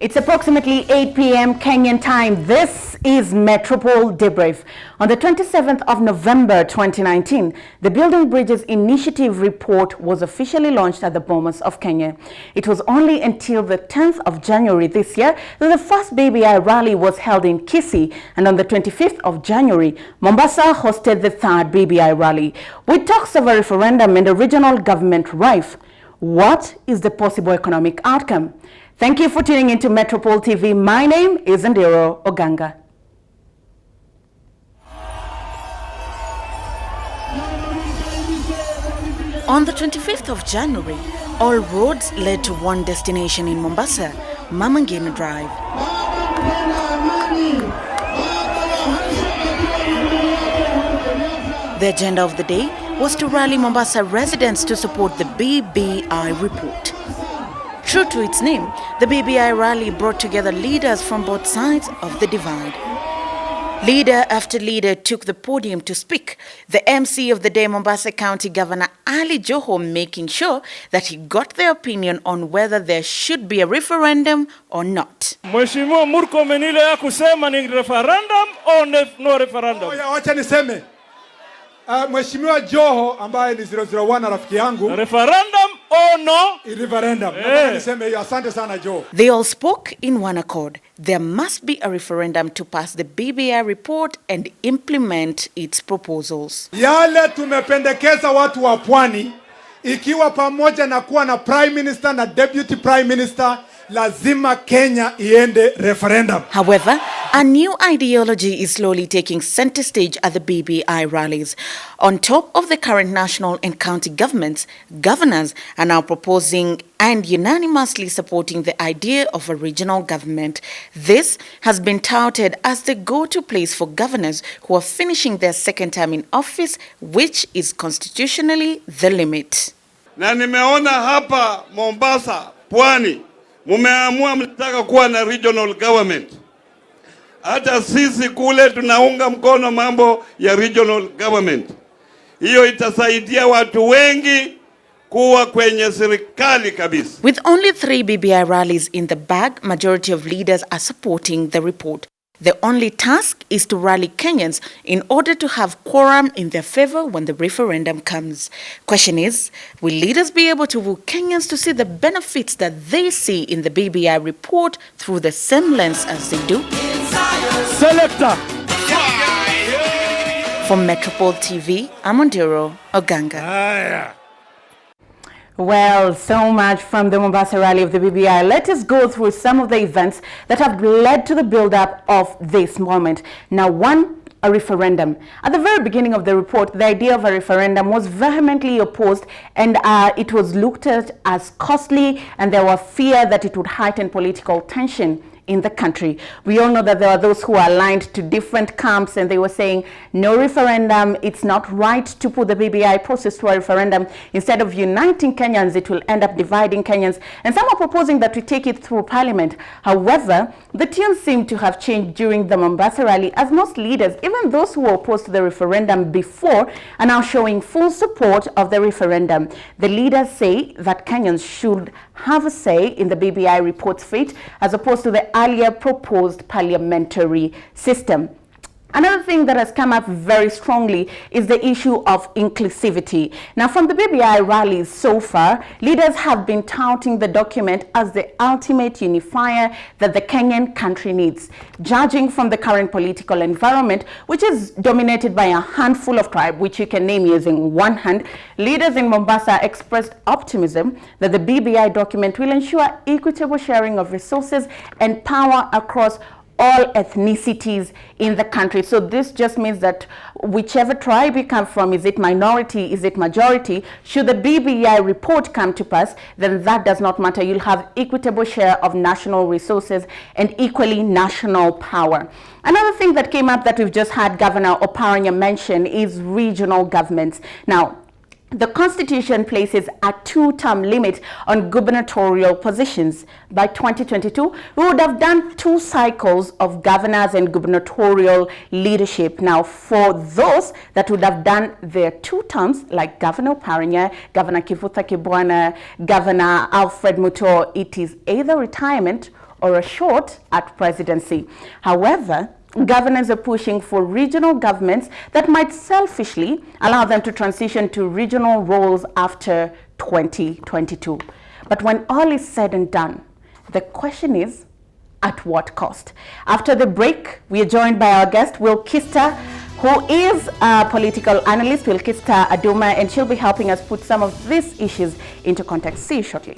It's approximately 8 p.m. Kenyan time. This is Metropole Debrief. On the 27th of November 2019, the Building Bridges Initiative report was officially launched at the Bomas of Kenya. It was only until the 10th of January this year that the first BBI rally was held in Kisii, and on the 25th of January, Mombasa hosted the third BBI rally. With talks of a referendum and a regional government rife, what is the possible economic outcome? Thank you for tuning into Metropole TV. My name is Ndiro Oganga. On the 25th of January, all roads led to one destination in Mombasa, Mama Ngina Drive. The agenda of the day was to rally Mombasa residents to support the BBI report. True to its name, the BBI rally brought together leaders from both sides of the divide. Leader after leader took the podium to speak. The MC of the day, Mombasa County Governor Ali Joho, making sure that he got their opinion on whether there should be a referendum or not. Mheshimiwa Murkomen ile ya kusema ni referendum or no referendum. Wacha niseme. Mheshimiwa Joho ambaye ni 001 rafiki yangu. Referendum or no? Referendum. Niseme hiyo, asante sana Joho. They all spoke in one accord. There must be a referendum to pass the BBI report and implement its proposals. Yale tumependekeza watu wa pwani, ikiwa pamoja na kuwa na Prime Minister na Deputy Prime Minister, lazima Kenya iende referendum. However, a new ideology is slowly taking center stage at the BBI rallies. On top of the current national and county governments, governors are now proposing and unanimously supporting the idea of a regional government. This has been touted as the go-to place for governors who are finishing their second term in office, which is constitutionally the limit. Na nimeona hapa Mombasa, Pwani, mumeamua mnataka kuwa na regional government. Hata sisi kule tunaunga mkono mambo ya regional government. Hiyo itasaidia watu wengi kuwa kwenye serikali kabisa. With only 3 BBI rallies in the bag, majority of leaders are supporting the report. The only task is to rally Kenyans in order to have quorum in their favor when the referendum comes. Question is, will leaders be able to woo Kenyans to see the benefits that they see in the BBI report through the same lens as they do? Selector. From Metropole TV, I'm Ndiro Oganga. Well, so much from the Mombasa rally of the BBI. Let us go through some of the events that have led to the build-up of this moment. Now, one, a referendum. At the very beginning of the report, the idea of a referendum was vehemently opposed, and it was looked at as costly, and there was fear that it would heighten political tension in the country. We all know that there are those who are aligned to different camps, and they were saying no referendum, it's not right to put the BBI process to a referendum. Instead of uniting Kenyans, it will end up dividing Kenyans. And some are proposing that we take it through parliament. However, the tunes seem to have changed during the Mombasa rally, as most leaders, even those who were opposed to the referendum before, are now showing full support of the referendum. The leaders say that Kenyans should have a say in the BBI report's fate, as opposed to the earlier proposed parliamentary system. Another thing that has come up very strongly is the issue of inclusivity. Now, from the BBI rallies so far, leaders have been touting the document as the ultimate unifier that the Kenyan country needs. Judging from the current political environment, which is dominated by a handful of tribes, which you can name using one hand, leaders in Mombasa expressed optimism that the BBI document will ensure equitable sharing of resources and power across all ethnicities in the country. So this just means that whichever tribe you come from, is it minority, is it majority, should the BBI report come to pass, then that does not matter. You'll have equitable share of national resources and equally national power. Another thing that came up that we've just had Governor Oparanya mention is regional governments. Now, the Constitution places a 2-term limit on gubernatorial positions. By 2022, we would have done 2 cycles of governors and gubernatorial leadership. Now, for those that would have done their 2 terms, like Governor Oparanya, Governor Kivutha Kibwana, Governor Alfred Muto, it is either retirement or a shot at presidency. However, governors are pushing for regional governments that might selfishly allow them to transition to regional roles after 2022. But when all is said and done, the question is, at what cost? After the break, we are joined by our guest, Wilkista, who is a political analyst, Wilkista Aduma, and she'll be helping us put some of these issues into context. See you shortly.